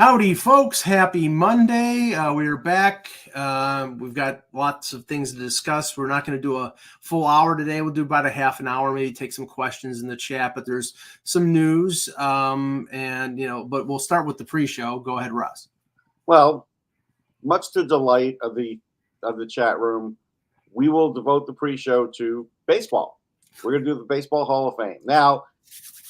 Howdy, folks. Happy Monday. We're back. We've got lots of things to discuss. We're not going to do a full hour today. We'll do about a half an hour, maybe take some questions in the chat, but there's some news. But we'll start with the pre-show. Go ahead, Russ. Well, much to delight of the chat room, we will devote the pre-show to baseball. We're going to do the Baseball Hall of Fame. Now,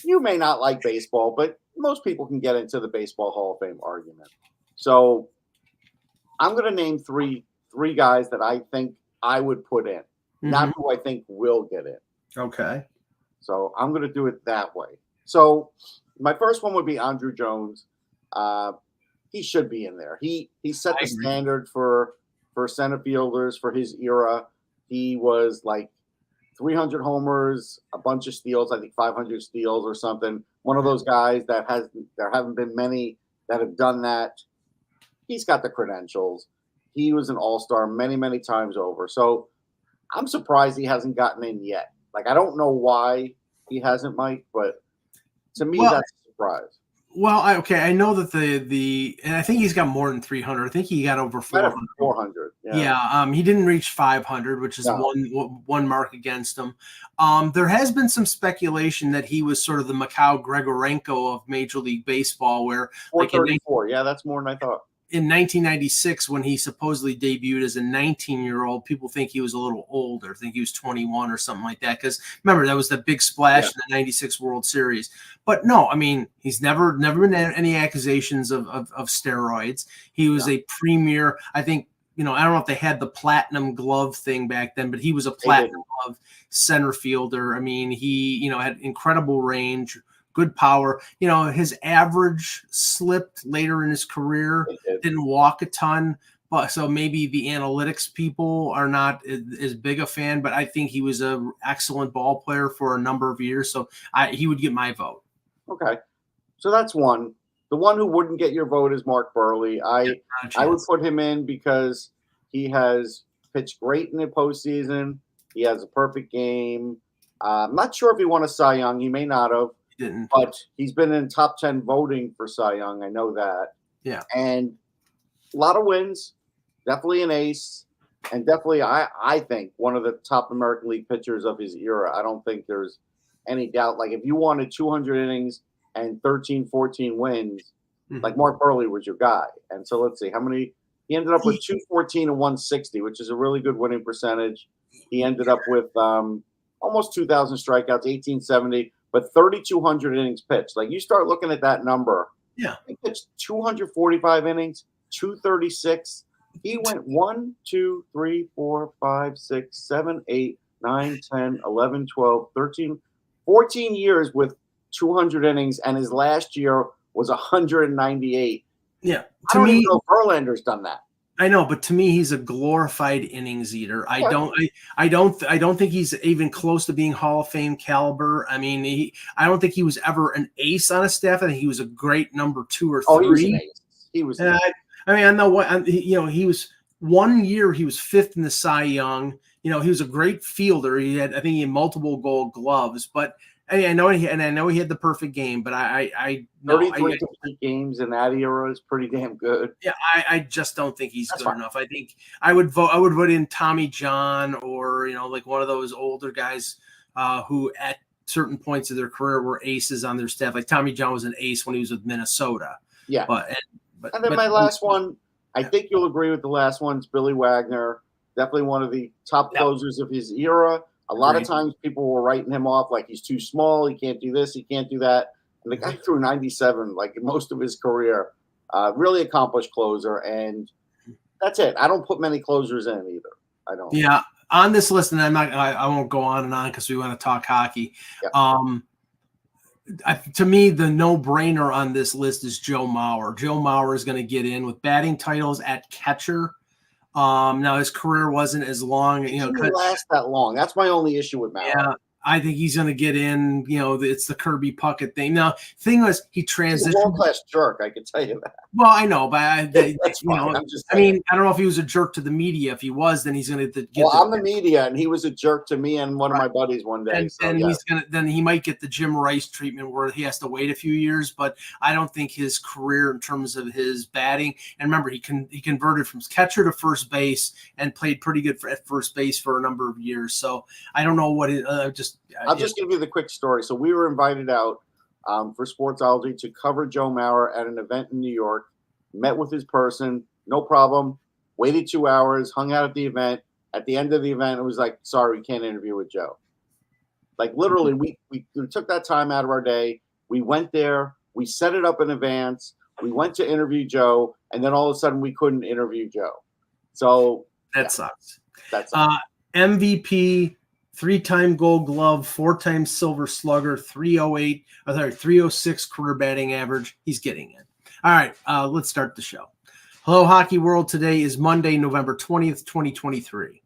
you may not like baseball, but most people can get into the Baseball Hall of Fame argument. So I'm going to name three guys that I think I would put in, not who I think will get in. Okay. So I'm going to do it that way. So my first one would be Andrew Jones. He should be in there. He set the standard for center fielders for his era. He was like 300 homers, a bunch of steals, I think 500 steals or something. One of those guys there haven't been many that have done that. He's got the credentials. He was an all-star many, many times over. So I'm surprised he hasn't gotten in yet. Like, I don't know why he hasn't, Mike, but to me, that's a surprise. Well, I know that and I think he's got more than 300. I think he got over 400. 400. Yeah. He didn't reach 500, which is one mark against him. There has been some speculation that he was sort of the Mikhail Grigorenko of Major League Baseball, where 434. That's more than I thought. In 1996, when he supposedly debuted as a 19-year-old, people think he was a little older, think he was 21 or something like that. Because remember, that was the big splash in the 96 World Series. But no, I mean, he's never been any accusations of steroids. He was a premier, I think, I don't know if they had the platinum glove thing back then, but he was a platinum glove center fielder. I mean, he, had incredible range, good power. His average slipped later in his career, didn't walk a ton. But so maybe the analytics people are not as big a fan, but I think he was an excellent ball player for a number of years. So he would get my vote. Okay. So that's one. The one who wouldn't get your vote is Mark Burley. I would put him in because he has pitched great in the postseason. He has a perfect game. I'm not sure if he won a Cy Young. He may not have. Didn't. But he's been in top 10 voting for Cy Young. I know that. Yeah. And a lot of wins. Definitely an ace. And definitely, I think, one of the top American League pitchers of his era. I don't think there's any doubt. Like, if you wanted 200 innings and 13, 14 wins, like Mark Burley was your guy. And so let's see. How many? He ended up with 214 and 160, which is a really good winning percentage. He ended up with almost 2,000 strikeouts, 1870. But 3,200 innings pitched. Like, you start looking at that number. Yeah. He pitched 245 innings, 236. He went 1, 2, 3, 4, 5, 6, 7, 8, 9, 10, 11, 12, 13, 14 years with 200 innings, and his last year was 198. Yeah. I don't even know if Verlander's done that. I know, but to me, he's a glorified innings eater. I don't think he's even close to being Hall of Fame caliber. I mean, I don't think he was ever an ace on a staff. I think he was a great number 2 or 3. Oh, he was an ace. He was. I know what he was. 1 year he was 5th in the Cy Young. He was a great fielder. He had multiple Gold Gloves, but. I know he had the perfect game, but 33 complete games in that era is pretty damn good. Yeah, I just don't think he's good enough. I think I would vote in Tommy John or like one of those older guys who at certain points of their career were aces on their staff. Like Tommy John was an ace when he was with Minnesota. Yeah, and then my last one, I think you'll agree with the last one. It's Billy Wagner, definitely one of the top closers of his era. A lot of times people were writing him off like he's too small, he can't do this, he can't do that. And the guy threw 97 like most of his career. Really accomplished closer, and that's it. I don't put many closers in either. I don't. Yeah, on this list, and I won't go on and on because we want to talk hockey. Yeah. To me, the no-brainer on this list is Joe Mauer. Joe Mauer is going to get in with batting titles at catcher. Now his career wasn't as long, It didn't last that long. That's my only issue with Mauer. Yeah, I think he's going to get in. It's the Kirby Puckett thing. Now, thing was, he transitioned. He's a world-class jerk, I can tell you that. Well, I know, but That's fine. I'm just saying. I don't know if he was a jerk to the media. If he was, then he's going to get. I'm the media, and he was a jerk to me and one of my buddies one day. Then he might get the Jim Rice treatment where he has to wait a few years. But I don't think his career in terms of his batting. And remember, he converted from catcher to first base and played pretty good at first base for a number of years. So I don't know what it. I'll just give you the quick story. So we were invited out for Sportsology to cover Joe Mauer at an event in New York. Met with his person, no problem. Waited 2 hours, hung out at the event. At the end of the event, it was like, sorry, we can't interview with Joe. Like literally, we took that time out of our day. We went there. We set it up in advance. We went to interview Joe, and then all of a sudden, we couldn't interview Joe. So that sucks. That sucks. MVP. 3-time Gold Glove, 4-time Silver Slugger, 306 career batting average. He's getting in. All right, let's start the show. Hello, Hockey World. Today is Monday, November 20th, 2023.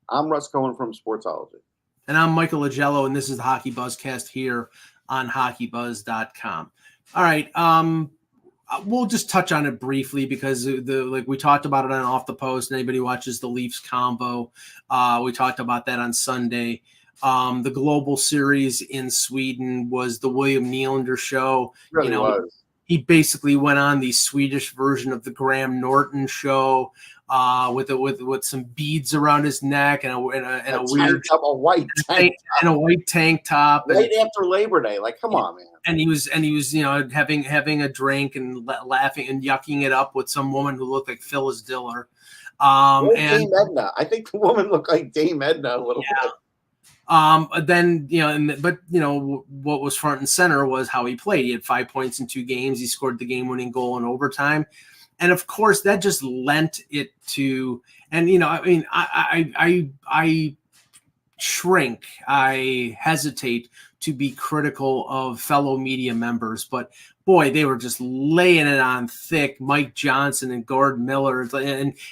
I'm Russ Cohen from Sportsology. And I'm Michael Agello, and this is the Hockey Buzzcast here on HockeyBuzz.com. All right, we'll just touch on it briefly because we talked about it on Off the Post. Anybody watches the Leafs combo, we talked about that on Sunday. The Global Series in Sweden was the William Nylander show. It really was. He basically went on the Swedish version of the Graham Norton show with some beads around his neck and a white tank top. Right after Labor Day, like come on, man. And he was having a drink and laughing and yucking it up with some woman who looked like Phyllis Diller. And Dame Edna. I think the woman looked like Dame Edna a little bit. What was front and center was how he played. He had 5 points in 2 games. He scored the game-winning goal in overtime. And of course, that just lent it to, I shrink. I hesitate to be critical of fellow media members, but boy, they were just laying it on thick. Mike Johnson and Gord Miller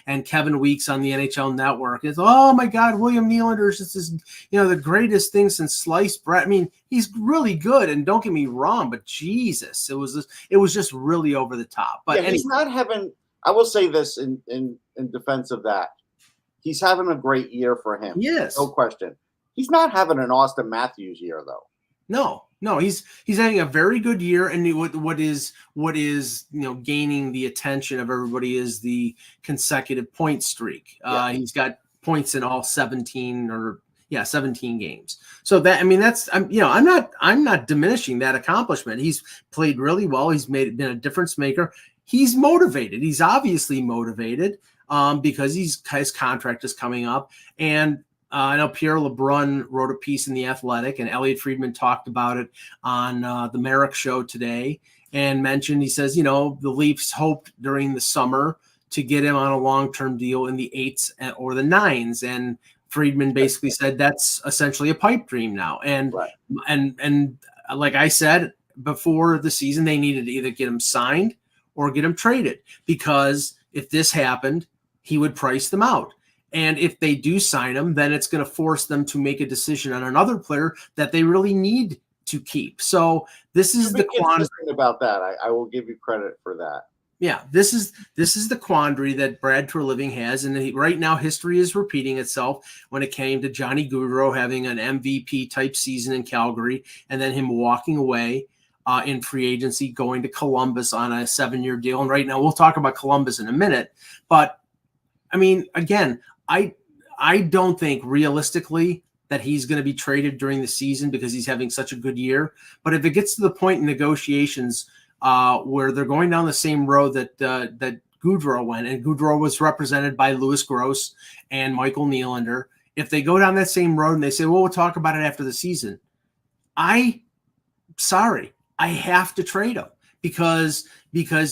and Kevin Weeks on the NHL Network. It's, oh my God, William Nylander is just the greatest thing since sliced bread. I mean, he's really good, and don't get me wrong, but Jesus, it was just really over the top. But he's not having. I will say this in defense of that, he's having a great year for him. Yes, no question. He's not having an Austin Matthews year though. No, he's having a very good year, and what is gaining the attention of everybody is the consecutive point streak. He's got points in all 17 games. So that I'm not diminishing that accomplishment. He's played really well. He's been a difference maker. He's motivated. He's obviously motivated because his contract is coming up, and I know Pierre LeBrun wrote a piece in The Athletic, and Elliot Friedman talked about it on the Merrick show today and mentioned, he says, the Leafs hoped during the summer to get him on a long-term deal in the 8s or the 9s. And Friedman basically said that's essentially a pipe dream now. And, right. and like I said before the season, they needed to either get him signed or get him traded, because if this happened, he would price them out. And if they do sign him, then it's going to force them to make a decision on another player that they really need to keep. So this is the quandary about that. I will give you credit for that. Yeah, this is the quandary that Brad Treliving has, and right now history is repeating itself when it came to Johnny Gaudreau having an MVP type season in Calgary, and then him walking away in free agency, going to Columbus on a 7-year deal. And right now, we'll talk about Columbus in a minute, but I mean, again, I don't think realistically that he's going to be traded during the season because he's having such a good year. But if it gets to the point in negotiations where they're going down the same road that Gaudreau went, and Gaudreau was represented by Louis Gross and Michael Nylander, if they go down that same road and they say, well, we'll talk about it after the season, I have to trade him. Because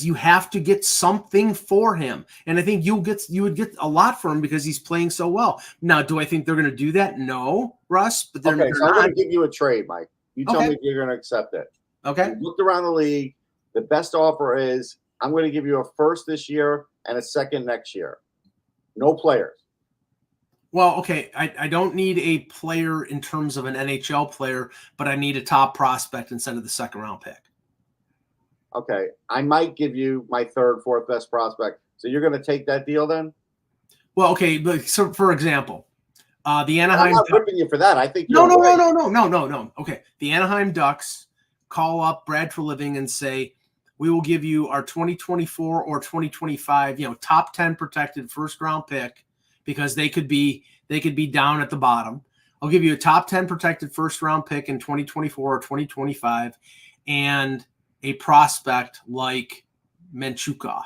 you have to get something for him. And I think you would get a lot for him because he's playing so well. Now, do I think they're going to do that? No, Russ. But so I'm going to give you a trade, Mike. You tell me if you're going to accept it. Okay. You looked around the league. The best offer is I'm going to give you a first this year and a second next year. No players. Well, okay, I don't need a player in terms of an NHL player, but I need a top prospect instead of the second round pick. Okay, I might give you my third, fourth best prospect. So you're going to take that deal then? Well, okay, but so for example, the I'm Anaheim not ripping you for that. I think no, you're right. no. Okay, the Anaheim Ducks call up Brad Treliving and say, we will give you our 2024 or 2025, top 10 protected first round pick because they could be down at the bottom. I'll give you a top 10 protected first round pick in 2024 or 2025 and a prospect like Menchukov.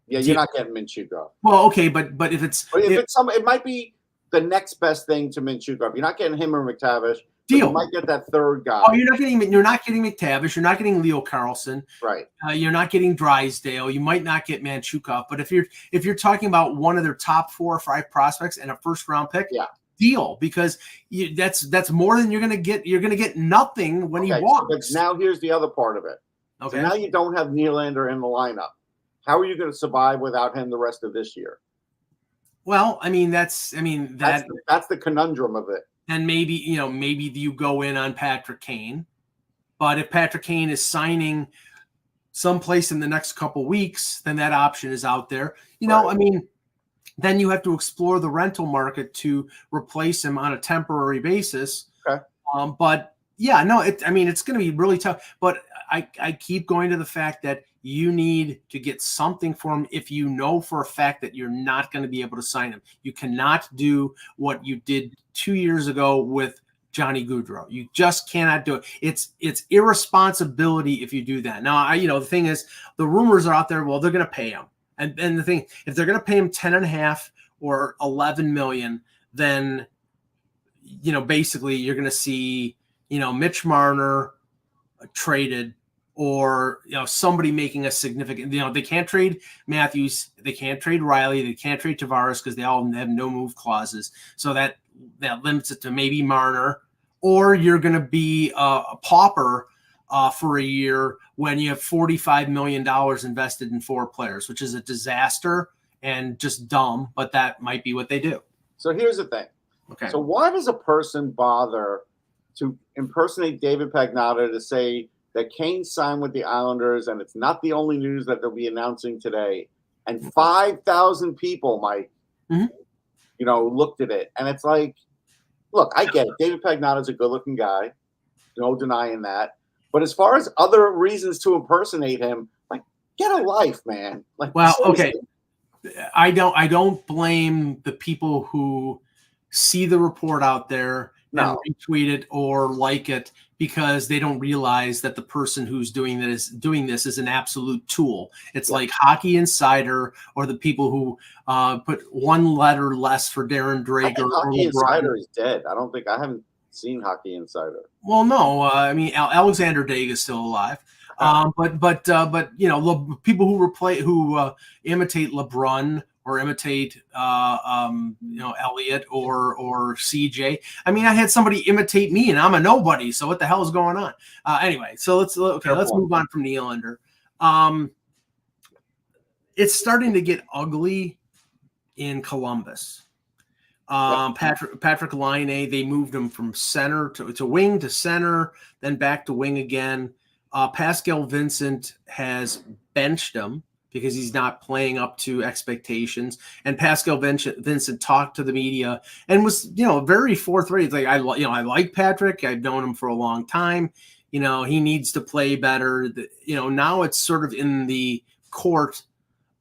Yeah, you're not getting Minchukov. Well, okay, but if it's it might be the next best thing to Minchukov. You're not getting him or McTavish. Deal. You might get that third guy. Oh, you're not getting McTavish. You're not getting Leo Carlson. Right. You're not getting Drysdale. You might not get Manchukov. But if you're talking about one of their top 4 or 5 prospects and a first round pick, yeah, deal, because that's more than you're going to get. You're going to get nothing when he walks. So, but now here's the other part of it. Okay. So now you don't have Nylander in the lineup. How are you going to survive without him the rest of this year? Well, that's the conundrum of it. And maybe you go in on Patrick Kane, but if Patrick Kane is signing someplace in the next couple weeks, then that option is out there. Then you have to explore the rental market to replace him on a temporary basis. Okay. But yeah, no, it's going to be really tough. But I keep going to the fact that you need to get something for him if you know for a fact that you're not going to be able to sign him. You cannot do what you did 2 years ago with Johnny Gaudreau. You just cannot do it. It's irresponsibility if you do that. Now, the thing is, the rumors are out there, well, they're going to pay him. And the thing, if they're going to pay him 10.5 or 11 million, then, basically you're going to see, Mitch Marner traded, or somebody making a significant, they can't trade Matthews, they can't trade Riley, they can't trade Tavares because they all have no move clauses. So that limits it to maybe Marner, or you're going to be a pauper for a year when you have $45 million invested in 4 players, which is a disaster and just dumb, but that might be what they do. So here's the thing. Okay. So why does a person bother to impersonate David Pagnotta to say that Kane signed with the Islanders, and it's not the only news that they'll be announcing today? And 5,000 people, Mike, looked at it. And it's like, look, I get it. David Pagnotta is a good-looking guy. No denying that. But as far as other reasons to impersonate him, like, get a life, man. Like, well, seriously. Okay. I don't blame the people who see the report out there and retweet it or like it, because they don't realize that the person who's doing this is an absolute tool. It's like Hockey Insider, or the people who put one letter less for Darren Drager. Hockey Insider is dead. I haven't seen Hockey Insider. Well, no, Alexander Daig is still alive. But people who imitate LeBrun or imitate Elliott or CJ. I had somebody imitate me, and I'm a nobody. So what the hell is going on? Anyway, so let's move on from Nylander. It's starting to get ugly in Columbus. Patrick Laine, they moved him from center to wing to center, then back to wing again. Pascal Vincent has benched him because he's not playing up to expectations. And Pascal Vincent talked to the media and was, very forthright. It's like, I like Patrick. I've known him for a long time. He needs to play better. Now it's sort of in the court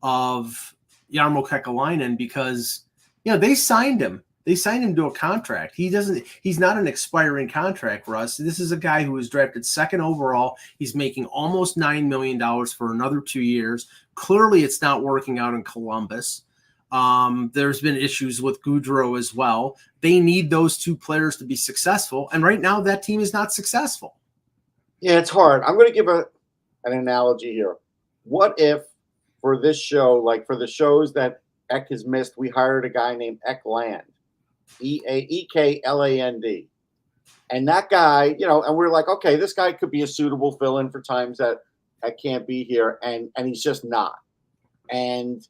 of Jarmo Kekalainen because, they signed him. They signed him to a contract. He's not an expiring contract for us. This is a guy who was drafted 2nd overall. He's making almost $9 million for another 2 years. Clearly it's not working out in Columbus. There's been issues with Gaudreau as well. They need those 2 players to be successful. And right now that team is not successful. Yeah, it's hard. I'm going to give an analogy here. What if for this show, like for the shows that Eck has missed, we hired a guy named Ekland, Ekland. And that guy, and we're like, okay, this guy could be a suitable fill-in for times that can't be here, and he's just not. And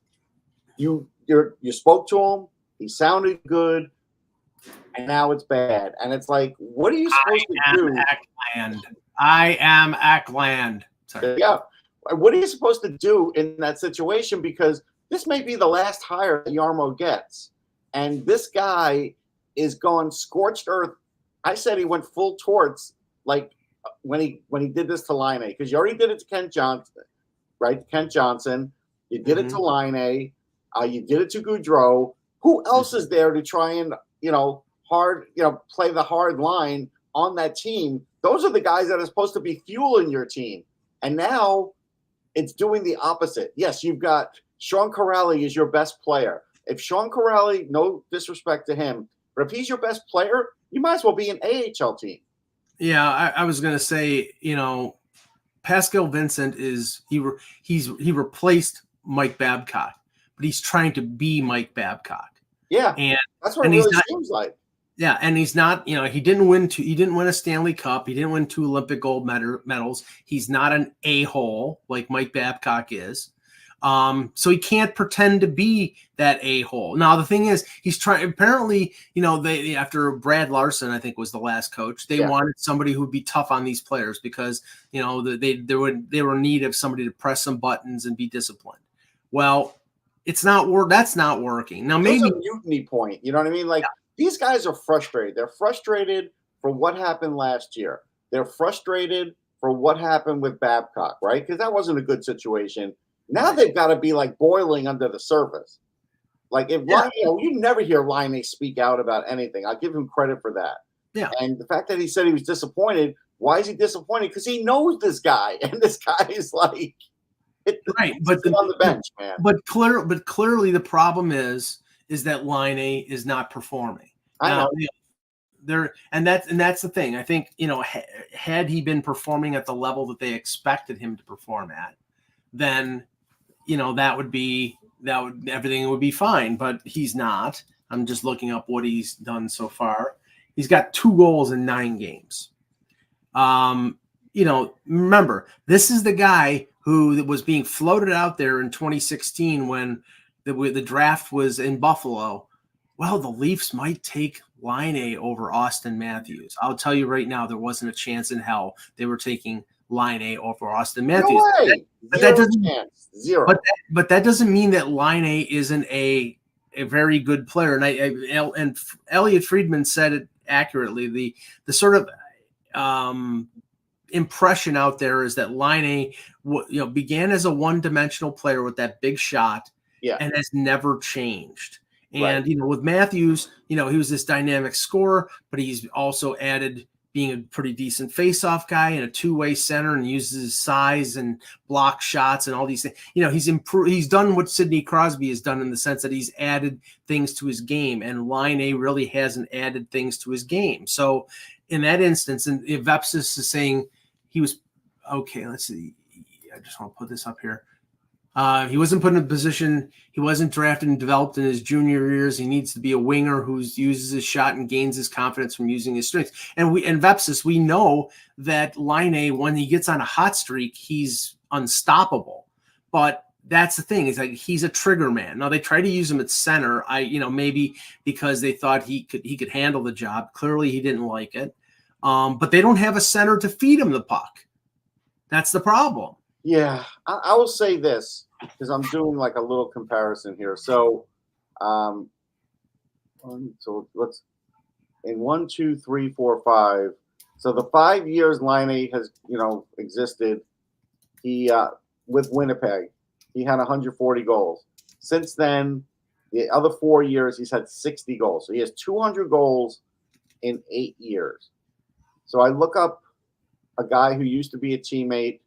you spoke to him, He sounded good, and now it's bad. And it's like, what are you supposed to do? I am Ackland. Sorry. Yeah. What are you supposed to do in that situation? Because this may be the last hire that Yarmo gets. And this guy is going scorched earth. I said he went full torts, like when he did this to Line A, because you already did it to Kent Johnson, right? Kent Johnson. You did it to Line A. You did it to Goudreau. Who else is there to try and, play the hard line on that team? Those are the guys that are supposed to be fueling your team. And now it's doing the opposite. Yes, you've got Sean Corrali is your best player. If Sean Corrali, no disrespect to him, but if he's your best player, you might as well be an AHL team. Yeah, I was going to say, Pascal Vincent he replaced Mike Babcock, but he's trying to be Mike Babcock. Yeah, and that's what it really seems like. Yeah, and he's not. He didn't win a Stanley Cup. He didn't win 2 Olympic gold medals. He's not an a-hole like Mike Babcock is. So he can't pretend to be that a-hole. Now the thing is, he's trying. Apparently, they after Brad Larson, I think was the last coach. They wanted somebody who would be tough on these players because they were in need of somebody to press some buttons and be disciplined. Well, it's not that's not working. Now maybe a mutiny point. You know what I mean? Like these guys are frustrated. They're frustrated for what happened last year. They're frustrated for what happened with Babcock, right? Because that wasn't a good situation. Now they've got to be like boiling under the surface. Like if you never hear Line A speak out about anything. I'll give him credit for that. Yeah. And the fact that he said he was disappointed, why is he disappointed? Because he knows this guy, and this guy is like right, but on the bench, man. But clearly the problem is that Line A is not performing. I know. And that's the thing. I think, had he been performing at the level that they expected him to perform at, then everything would be fine, but he's not. I'm just looking up what he's done so far. He's got 2 goals in 9 games. Remember, this is the guy who was being floated out there in 2016 when the draft was in Buffalo. Well, the Leafs might take Line A over Austin Matthews. I'll tell you right now, there wasn't a chance in hell they were taking Line A over Austin Matthews. No way. That doesn't zero. But that doesn't mean that Line A isn't a very good player. And Elliot Friedman said it accurately. The sort of impression out there is that Line A began as a one-dimensional player with that big shot, and has never changed. And with Matthews, he was this dynamic scorer, but he's also added being a pretty decent face-off guy and a two-way center, and uses his size and block shots and all these things. He's improved. He's done what Sidney Crosby has done in the sense that he's added things to his game, and Line A really hasn't added things to his game. So in that instance, and if Vepsis is saying he was okay, let's see. I just want to put this up here. He wasn't put in a position. He wasn't drafted and developed in his junior years. He needs to be a winger who uses his shot and gains his confidence from using his strengths. And Vepsis, we know that Line A, when he gets on a hot streak, he's unstoppable. But that's the thing, is like he's a trigger man. Now they try to use him at center. Maybe because they thought he could handle the job. Clearly he didn't like it. But they don't have a center to feed him the puck. That's the problem. Yeah, I will say this because I'm doing like a little comparison here. So, let's in 1, 2, 3, 4, 5. So the 5 years Line A has existed, he with Winnipeg, he had 140 goals. Since then, the other 4 years he's had 60 goals. So he has 200 goals in 8 years. So I look up a guy who used to be a teammate,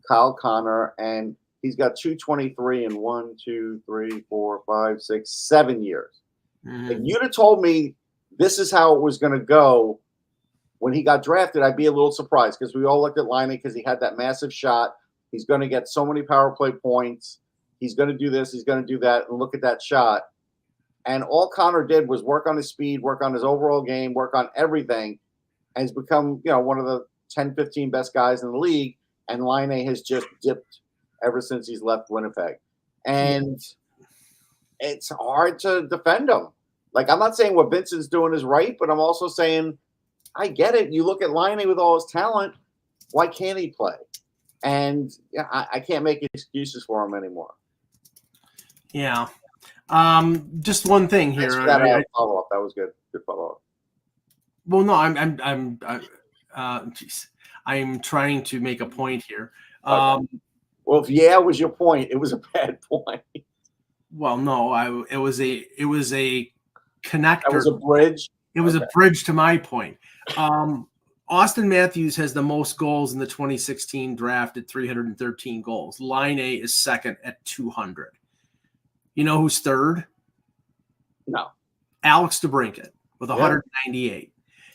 Kyle Connor, and he's got 223 in 1, 2, 3, 4, 5, 6, 7 years. Mm-hmm. If you'd have told me this is how it was going to go when he got drafted, I'd be a little surprised because we all looked at Line A because he had that massive shot. He's going to get so many power play points. He's going to do this. He's going to do that. And look at that shot. And all Connor did was work on his speed, work on his overall game, work on everything. And he's become, one of the 10, 15 best guys in the league. And Line A has just dipped ever since he's left Winnipeg. And it's hard to defend him Like, I'm not saying what Vincent's doing is right, but I'm also saying I get it. You look at Laine with all his talent. Why can't he play? And I can't make excuses for him anymore. Yeah. Just one thing here. That follow up. That was good. Good follow up. Well, no, I'm trying to make a point here. Okay. Well, if it was your point, it was a bad point. Well, no, it was a connector. That was a bridge. It was a bridge to my point. Austin Matthews has the most goals in the 2016 draft at 313 goals. Laine is second at 200. You know who's third? No. Alex DeBrincat with 198.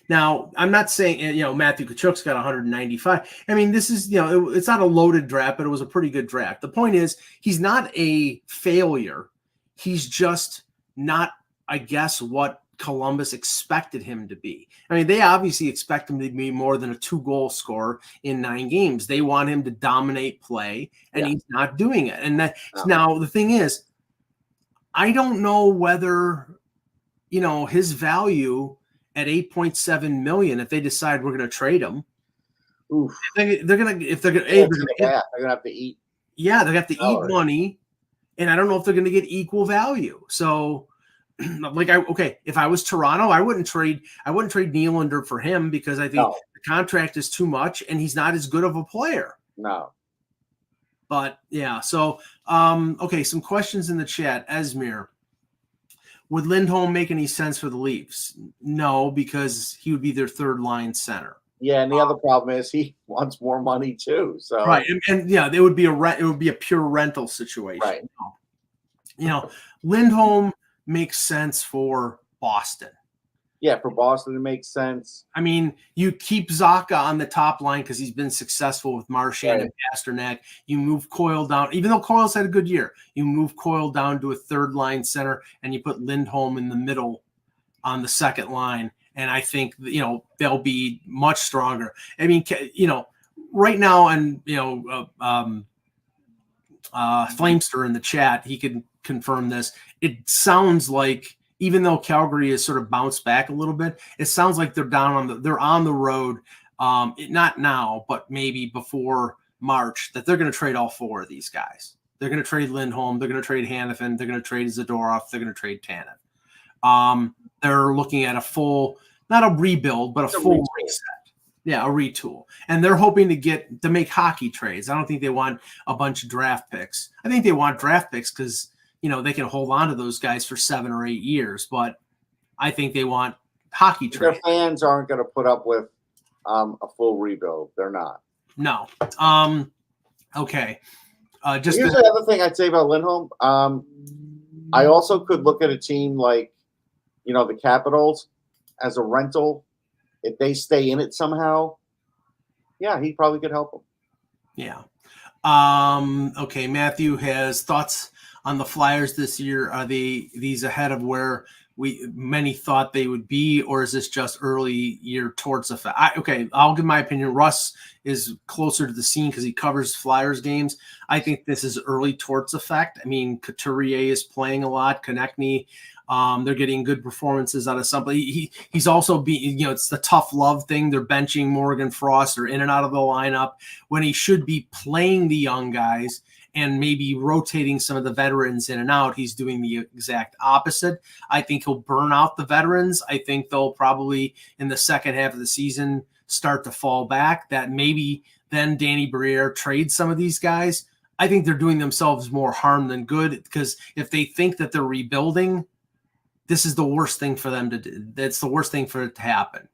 Now, I'm not saying, Matthew Tkachuk's got 195. I mean, this is, it's not a loaded draft, but it was a pretty good draft. The point is, he's not a failure. He's just not, I guess, what Columbus expected him to be. I mean, they obviously expect him to be more than a 2-goal scorer in 9 games. They want him to dominate play, and he's not doing it. And now the thing is, I don't know whether, his value at $8.7 million, if they decide we're going to trade him, they're going to have to eat. Yeah, they have to eat money, and I don't know if they're going to get equal value. So, if I was Toronto, I wouldn't trade Nylander for him because I think the contract is too much, and he's not as good of a player. No. But yeah, so some questions in the chat. Esmir, would Lindholm make any sense for the Leafs? No, because he would be their third line center. Yeah, and the other problem is he wants more money too. So right, and it would be a pure rental situation. Right. Lindholm makes sense for Boston. Yeah, for Boston it makes sense. I mean, you keep Zacha on the top line because he's been successful with Marchand and Pasternak. You move Coyle down, even though Coyle's had a good year. You move Coyle down to a third line center, and you put Lindholm in the middle on the second line. And I think they'll be much stronger. I mean, right now, and Flamester in the chat, he can confirm this. It sounds like, even though Calgary has sort of bounced back a little bit, it sounds like they're on the road. Not now, but maybe before March, that they're going to trade all 4 of these guys. They're going to trade Lindholm. They're going to trade Hanifin. They're going to trade Zadorov. They're going to trade Tanev. They're looking at a full, not a rebuild, but a full reset. Yeah, a retool. And they're hoping to make hockey trades. I don't think they want a bunch of draft picks. I think they want draft picks because they can hold on to those guys for 7 or 8 years, but I think they want hockey trades. Their fans aren't going to put up with a full rebuild. They're not. No. Okay. Here's the other thing I'd say about Lindholm. I also could look at a team like, the Capitals as a rental. If they stay in it somehow, he probably could help them. Yeah. Okay. Matthew has thoughts on the Flyers this year. Are these ahead of where many thought they would be, or is this just early year torts effect? I'll give my opinion. Russ is closer to the scene because he covers Flyers games. I think this is early torts effect. I mean, Couturier is playing a lot. Konechny, they're getting good performances out of somebody. He's also it's the tough love thing. They're benching Morgan Frost or in and out of the lineup when he should be playing the young guys and maybe rotating some of the veterans in and out. He's doing the exact opposite. I think he'll burn out the veterans. I think they'll probably in the second half of the season start to fall back. That maybe then Danny Briere trades some of these guys. I think they're doing themselves more harm than good because if they think that they're rebuilding, this is the worst thing for them to do. That's the worst thing for it to happen.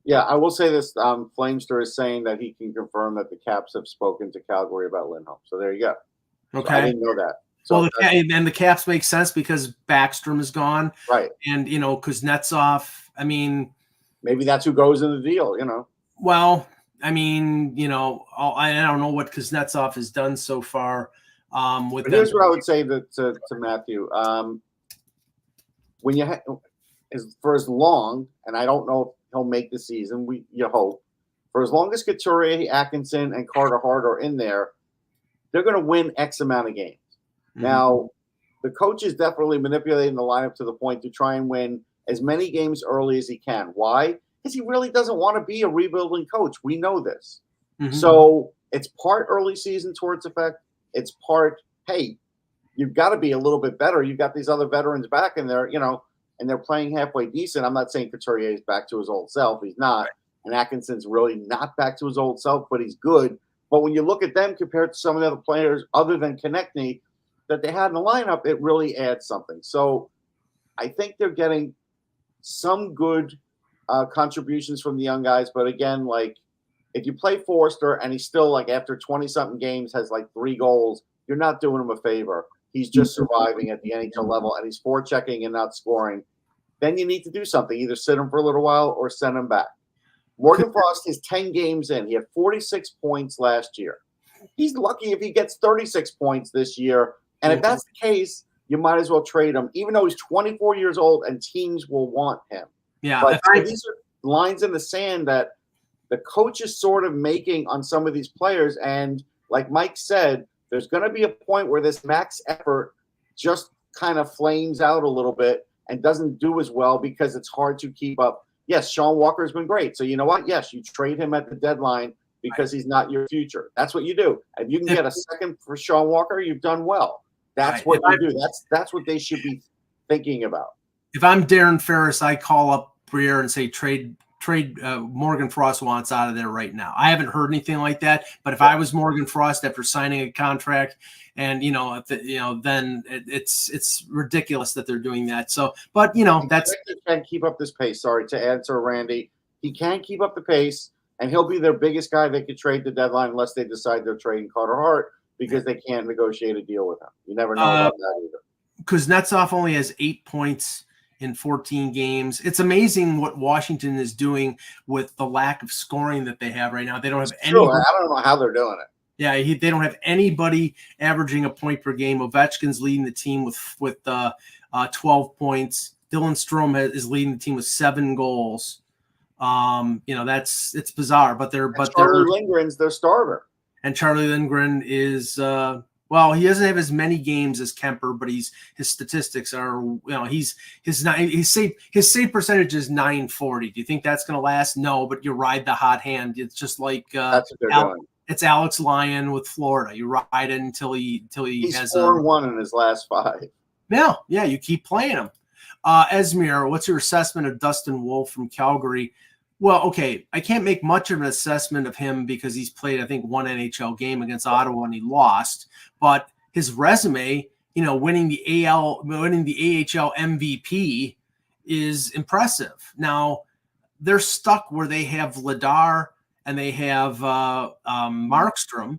Yeah, I will say this. Flamester is saying that he can confirm that the Caps have spoken to Calgary about Lindholm. So there you go. Okay. So I didn't know that. So and the Caps make sense because Backstrom is gone. Right. And, Kuznetsov, I mean. Maybe that's who goes in the deal, Well, I mean, I don't know what Kuznetsov has done so far. Here's what I would say to Matthew. When for as long, and I don't know if he'll make the season, you hope, for as long as Couturier, Atkinson, and Carter Hart are in there, they're going to win X amount of games. Mm-hmm. Now, the coach is definitely manipulating the lineup to the point to try and win as many games early as he can. Why? Because he really doesn't want to be a rebuilding coach. We know this. Mm-hmm. So it's part early season towards effect. It's part, hey, you've got to be a little bit better. You've got these other veterans back in there, and they're playing halfway decent. I'm not saying Couturier is back to his old self. He's not. Right. And Atkinson's really not back to his old self, but he's good. But when you look at them compared to some of the other players other than Konechny that they had in the lineup, it really adds something. So I think they're getting some good contributions from the young guys. But again, like if you play Forster and he's still like after 20-something games has like 3 goals, you're not doing him a favor. He's just surviving at the NHL level and he's forechecking and not scoring. Then you need to do something. Either sit him for a little while or send him back. Morgan Frost is 10 games in. He had 46 points last year. He's lucky if he gets 36 points this year. And if that's the case, you might as well trade him, even though he's 24 years old and teams will want him. Yeah, but these are lines in the sand that the coach is sort of making on some of these players. And like Mike said, there's going to be a point where this max effort just kind of flames out a little bit and doesn't do as well because it's hard to keep up. Yes, Sean Walker's been great. So you know what? Yes, you trade him at the deadline because he's not your future. That's what you do. If you can get a second for Sean Walker, you've done well. That's what you do. That's what they should be thinking about. If I'm Darren Ferris, I call up Briere and say trade Morgan Frost wants out of there right now. I haven't heard anything like that, but if I was Morgan Frost after signing a contract and then it's ridiculous that they're doing that. So, but that's he can't keep up this pace. Sorry to answer Randy. He can't keep up the pace and he'll be their biggest guy they could trade the deadline unless they decide they're trading Carter Hart because they can't negotiate a deal with him. You never know about that either. Kuznetsov only has 8 points in 14 games. It's amazing what Washington is doing with the lack of scoring that they have right now. They don't have any. I don't know how they're doing it. Yeah, they don't have anybody averaging a point per game. Ovechkin's leading the team with 12 points. Dylan Strome is leading the team with 7 goals. It's bizarre, but Charlie Lindgren's their starter. And Charlie Lindgren is he doesn't have as many games as Kemper, but his statistics are, his save percentage is .940. Do you think that's going to last? No, but you ride the hot hand. It's just like that's what they're doing. It's Alex Lyon with Florida. You ride it until he he's has 4-1 in his last 5. Yeah, you keep playing him. Esmir, what's your assessment of Dustin Wolf from Calgary? Well, okay, I can't make much of an assessment of him because he's played, I think, 1 NHL game against Ottawa and he lost. But his resume, winning the AHL MVP is impressive. Now, they're stuck where they have Vladar and they have Markstrom.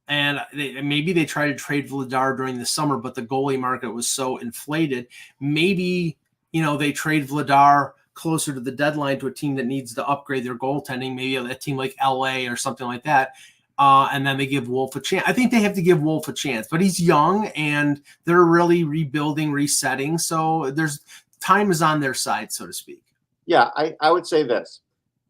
And maybe they tried to trade Vladar during the summer, but the goalie market was so inflated. Maybe, they trade Vladar closer to the deadline to a team that needs to upgrade their goaltending, maybe a team like LA or something like that. And then they give Wolf a chance. I think they have to give Wolf a chance, but he's young and they're really rebuilding, resetting. So time is on their side, so to speak. Yeah, I would say this.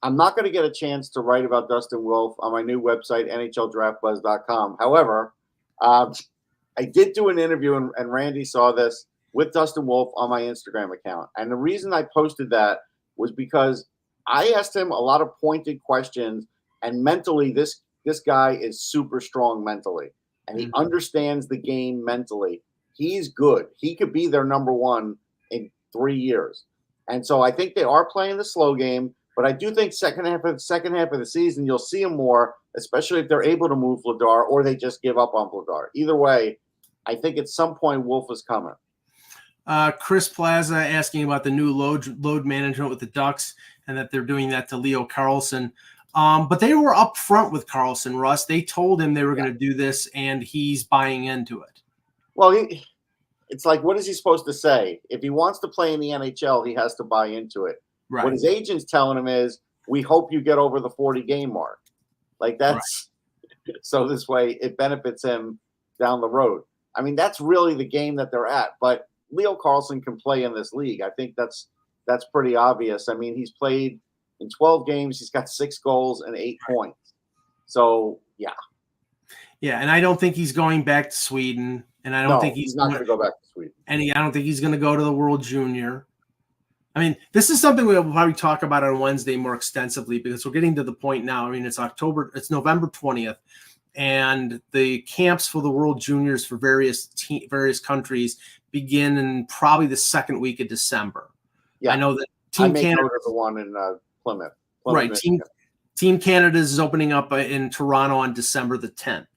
I'm not going to get a chance to write about Dustin Wolf on my new website, NHLDraftBuzz.com. However, I did do an interview, and Randy saw this, with Dustin Wolf on my Instagram account. And the reason I posted that was because I asked him a lot of pointed questions, and mentally, this guy is super strong mentally, and he understands the game mentally. He's good. He could be their number 1 in 3 years. And so I think they are playing the slow game, but I do think second half of the season, you'll see him more, especially if they're able to move Vladar or they just give up on Vladar. Either way, I think at some point Wolf is coming. Chris Plaza asking about the new load management with the Ducks and that they're doing that to Leo Carlsson. But they were up front with Carlsson, Russ. They told him they were going to do this, and he's buying into it. Well, it's like, what is he supposed to say? If he wants to play in the NHL, he has to buy into it. Right. What his agent's telling him is, we hope you get over the 40-game mark. Like that's right. So this way it benefits him down the road. I mean, that's really the game that they're at. But Leo Carlsson can play in this league. I think that's pretty obvious. I mean, he's played in 12 games. He's got 6 goals and 8 points. So, yeah. Yeah, and I don't think he's going back to Sweden. and I don't think he's not going to go back to Sweden. And I don't think he's going to go to the World Junior. I mean, this is something we'll probably talk about on Wednesday more extensively because we're getting to the point now. I mean, it's November 20th, and the camps for the World Juniors for various countries begin in probably the second week of December. Yeah, I know that Team Canada, the one in Plymouth, right? Team Canada is opening up in Toronto on December the 10th,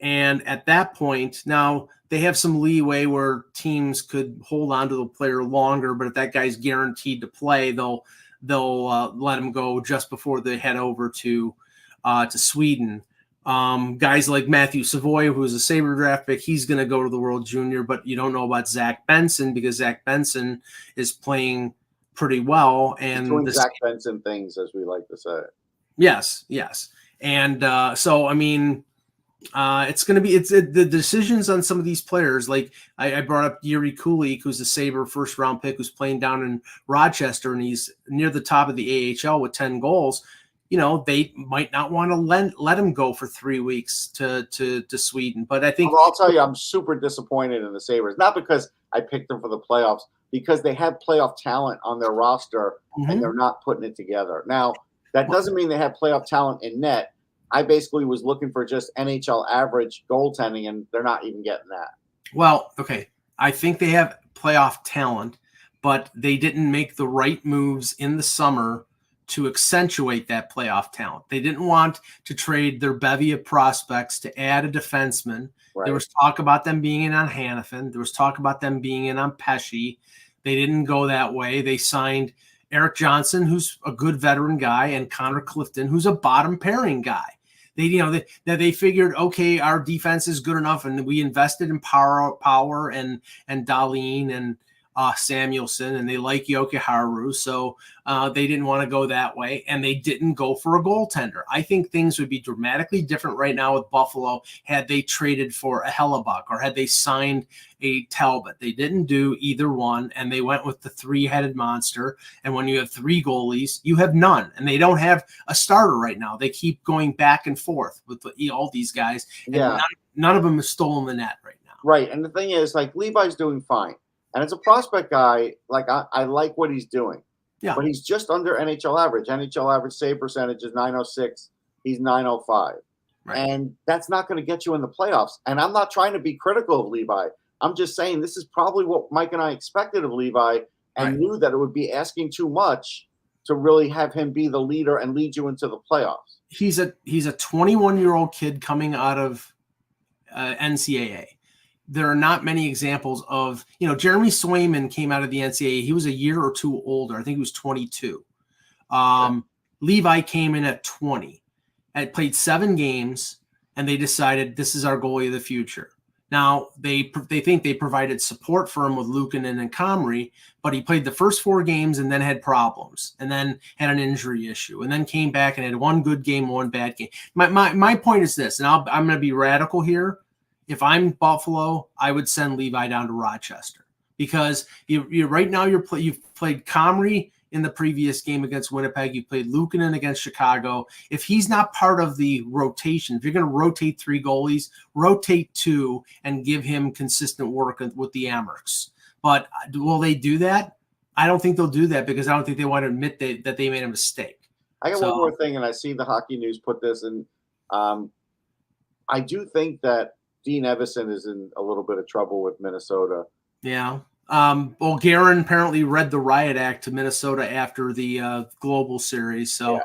and at that point, now they have some leeway where teams could hold on to the player longer, but if that guy's guaranteed to play, they'll let him go just before they head over to Sweden. Guys like Matthew Savoy, who is a Sabre draft pick, he's going to go to the World Junior, but you don't know about Zach Benson because Zach Benson is playing pretty well. And he's doing Zach Benson things, as we like to say. Yes. And so, I mean, it's going to be the decisions on some of these players. Like I brought up Yuri Kulik, who's a Sabre first round pick, who's playing down in Rochester, and he's near the top of the AHL with 10 goals. You know, they might not want to let him go for 3 weeks to Sweden. But I think I'll tell you, I'm super disappointed in the Sabres, not because I picked them for the playoffs, because they have playoff talent on their roster and they're not putting it together. Now, that doesn't mean they have playoff talent in net. I basically was looking for just NHL average goaltending, and they're not even getting that. Well, okay. I think they have playoff talent, but they didn't make the right moves in the summer to accentuate that playoff talent. They didn't want to trade their bevy of prospects to add a defenseman. Right. There was talk about them being in on Hanifin. There was talk about them being in on Pesci. They didn't go that way. They signed Eric Johnson, who's a good veteran guy, and Connor Clifton, who's a bottom pairing guy. They figured, okay, our defense is good enough, and we invested in Power and Dahlin and Samuelson, and they like Jokiharju, so they didn't want to go that way, and they didn't go for a goaltender. I think things would be dramatically different right now with Buffalo had they traded for a Hellebuck or had they signed a Talbot. They didn't do either one, and they went with the three-headed monster, and when you have three goalies, you have none, and they don't have a starter right now. They keep going back and forth with all these guys, and none of them have stolen the net right now. Right, and the thing is, like, Levi's doing fine. And as a prospect guy, like I like what he's doing. Yeah. But he's just under NHL average. NHL average save percentage is .906. He's .905. Right. And that's not going to get you in the playoffs. And I'm not trying to be critical of Levi. I'm just saying this is probably what Mike and I expected of Levi and knew that it would be asking too much to really have him be the leader and lead you into the playoffs. He's a 21-year-old kid coming out of NCAA. There are not many examples of, Jeremy Swayman came out of the NCAA. He was a year or two older. I think he was 22. Levi came in at 20 and played 7 games, and they decided this is our goalie of the future. Now, they think they provided support for him with Luukkonen and Comrie, but he played the first 4 games and then had problems and then had an injury issue and then came back and had 1 good game, 1 bad game. My point is this, and I'm going to be radical here. If I'm Buffalo, I would send Levi down to Rochester because right now you've played Comrie in the previous game against Winnipeg. You played Luukkonen against Chicago. If he's not part of the rotation, if you're going to rotate 3 goalies, rotate 2 and give him consistent work with the Amherst. But will they do that? I don't think they'll do that because I don't think they want to admit that they made a mistake. I got one more thing, and I see the Hockey News put this in. I do think that Dean Evison is in a little bit of trouble with Minnesota. Yeah. Well, Guerin apparently read the riot act to Minnesota after the global series. So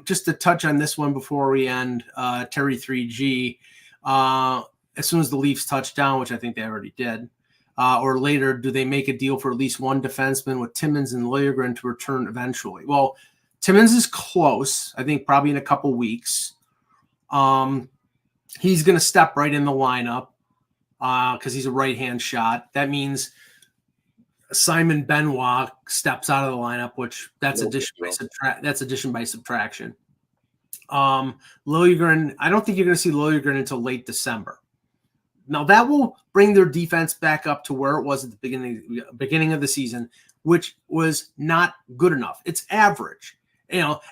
just to touch on this one before we end, Terry 3G, as soon as the Leafs touch down, which I think they already did, or later, do they make a deal for at least one defenseman with Timmins and Liljegren to return eventually? Well, Timmins is close, I think probably in a couple weeks. He's going to step right in the lineup because he's a right-hand shot. That means Simon Benoit steps out of the lineup, which that's addition by subtraction. Liljegren, I don't think you're going to see Liljegren until late December. Now that will bring their defense back up to where it was at the beginning of the season, which was not good enough. It's average.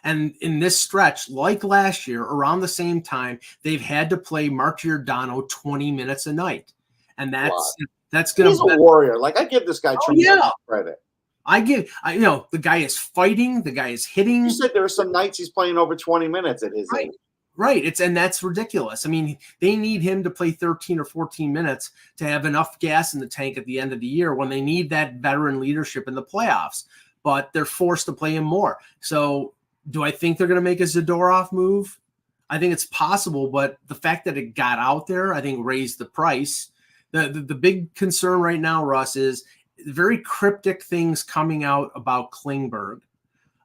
And in this stretch, like last year, around the same time, they've had to play Mark Giordano 20 minutes a night. and a lot. that's going He's a warrior. Like, I give this guy tremendous credit. The guy is fighting, the guy is hitting. You said there are some nights he's playing over 20 minutes at his age. Right. And that's ridiculous. I mean, they need him to play 13 or 14 minutes to have enough gas in the tank at the end of the year when they need that veteran leadership in the playoffs. But they're forced to play him more. So do I think they're going to make a Zadorov move? I think it's possible, but the fact that it got out there, I think, raised the price. The big concern right now, Russ, is very cryptic things coming out about Klingberg.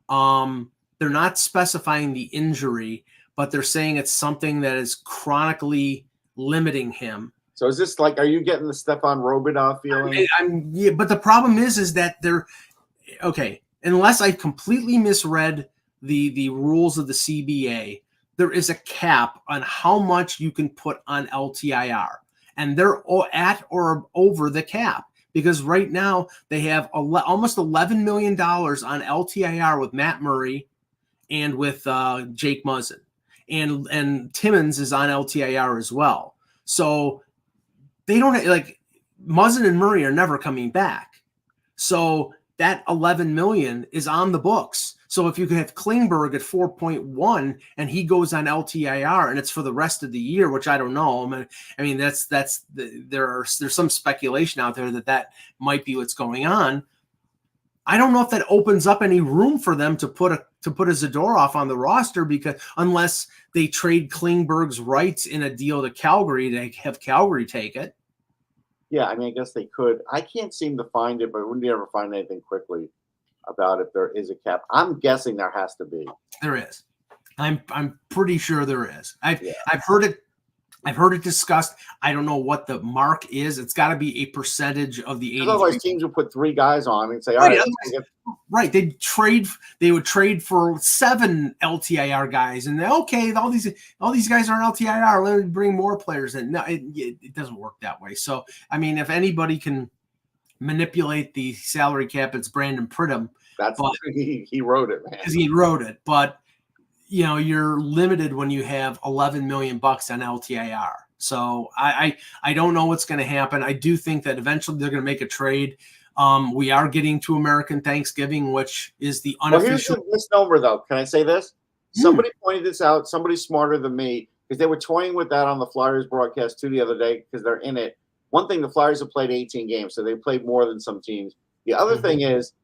They're not specifying the injury, but they're saying it's something that is chronically limiting him. So is this like, are you getting the Stefan Robidoff feeling? Yeah, but the problem is that they're okay. Unless I completely misread the rules of the CBA, there is a cap on how much you can put on LTIR, and they're at or over the cap. Because right now they have almost $11 million on LTIR with Matt Murray and with Jake Muzzin. And Timmins is on LTIR as well. So they don't like Muzzin and Murray are never coming back. So that $11 million is on the books. So if you could have Klingberg at 4.1 and he goes on LTIR and it's for the rest of the year, which I don't know. I mean, there's some speculation out there that might be what's going on. I don't know if that opens up any room for them to put a Zadorov on the roster, because unless they trade Klingberg's rights in a deal to Calgary to have Calgary take it. Yeah, I mean, I guess they could. I can't seem to find it, but wouldn't you ever find anything quickly about if there is a cap? I'm guessing there has to be. There is. I'm pretty sure there is. I've heard it. I've heard it discussed. I don't know what the mark is. It's got to be a percentage of the 80. Otherwise, teams would put 3 guys on and say, "All right." Right. They would trade for 7 LTIR guys, and all these guys are on LTIR. Let me bring more players in. No, it doesn't work that way. So, I mean, if anybody can manipulate the salary cap, it's Brandon Pridham. He wrote it, man. Because he wrote it, but you're limited when you have $11 million on LTIR. So I don't know what's going to happen. I do think that eventually they're going to make a trade. We are getting to American Thanksgiving, which is the unofficial. Well, here's the misnomer, though. Can I say this? Somebody pointed this out. Somebody smarter than me, because they were toying with that on the Flyers broadcast too the other day, because they're in it. One thing, the Flyers have played 18 games, so they played more than some teams. The other thing is,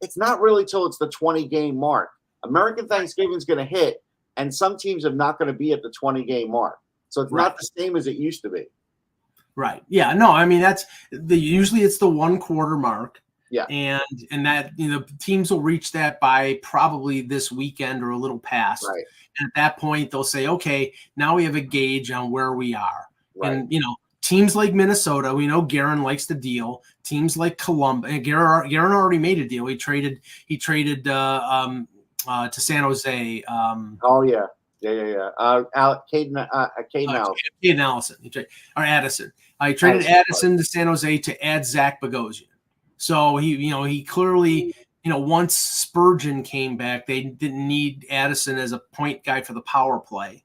it's not really till it's the 20-game mark. American Thanksgiving is going to hit, and some teams are not going to be at the 20-game mark. So it's not the same as it used to be. Right. Yeah. No, I mean, usually it's the 1 quarter mark. Yeah. And that, teams will reach that by probably this weekend or a little past. Right. And at that point, they'll say, okay, now we have a gauge on where we are. Right. And, teams like Minnesota, we know Guerin likes the deal. Teams like Columbus, and Guerin already made a deal. He traded to San Jose. Caden Allison. Or Addison. He traded Addison to San Jose to add Zach Bogosian. So he clearly, once Spurgeon came back, they didn't need Addison as a point guy for the power play.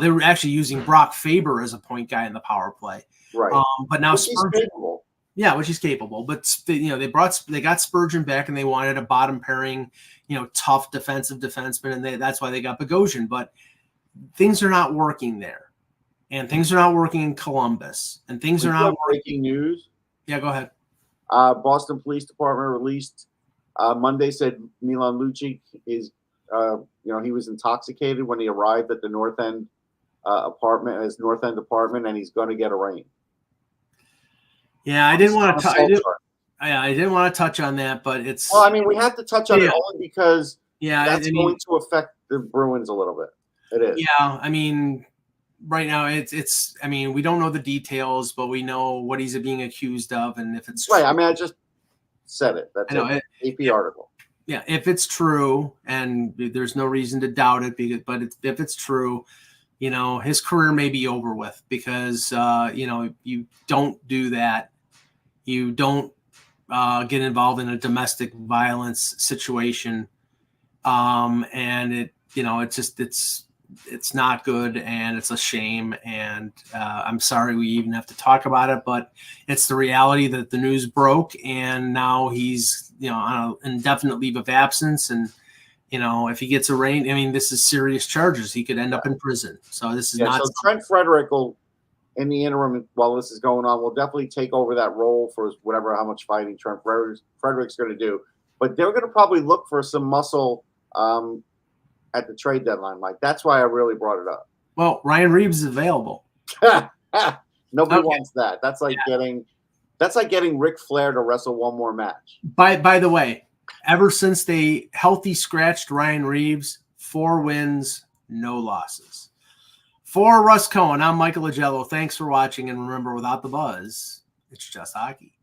They were actually using Brock Faber as a point guy in the power play. Right. But now Spurgeon, capable. Yeah, which he's capable. But they got Spurgeon back, and they wanted a bottom pairing, tough defensive defenseman, and that's why they got Bogosian. But things are not working there, and things are not working in Columbus, and things are not breaking news. Yeah, go ahead. Boston Police Department released Monday, said Milan Lucic is, he was intoxicated when he arrived at the North End apartment, and he's going to get arraigned. Yeah, I didn't want to. I didn't want to touch on that, but it's. Well, I mean, we have to touch on it only because that's going to affect the Bruins a little bit. It is. Yeah, I mean, right now it's. I mean, we don't know the details, but we know what he's being accused of, and if it's right. True. I mean, I just said it. That's an AP article. Yeah, if it's true, and there's no reason to doubt it, if it's true, his career may be over with, because you don't do that. You don't get involved in a domestic violence situation, and it's it's not good, and it's a shame. And I'm sorry we even have to talk about it, but it's the reality that the news broke, and now he's, on an indefinite leave of absence. And, if he gets arraigned, I mean, this is serious charges. He could end up in prison. So this is not. So Trent Frederick will, in the interim, while this is going on, will definitely take over that role for how much fighting Trent Frederick's going to do. But they're going to probably look for some muscle at the trade deadline, Mike. That's why I really brought it up. Well, Ryan Reeves is available. Nobody wants that. That's like getting Ric Flair to wrestle one more match. By the way, ever since they healthy scratched Ryan Reeves, 4 wins, no losses. For Russ Cohen, I'm Michael Agello. Thanks for watching, and remember, without the buzz, it's just hockey.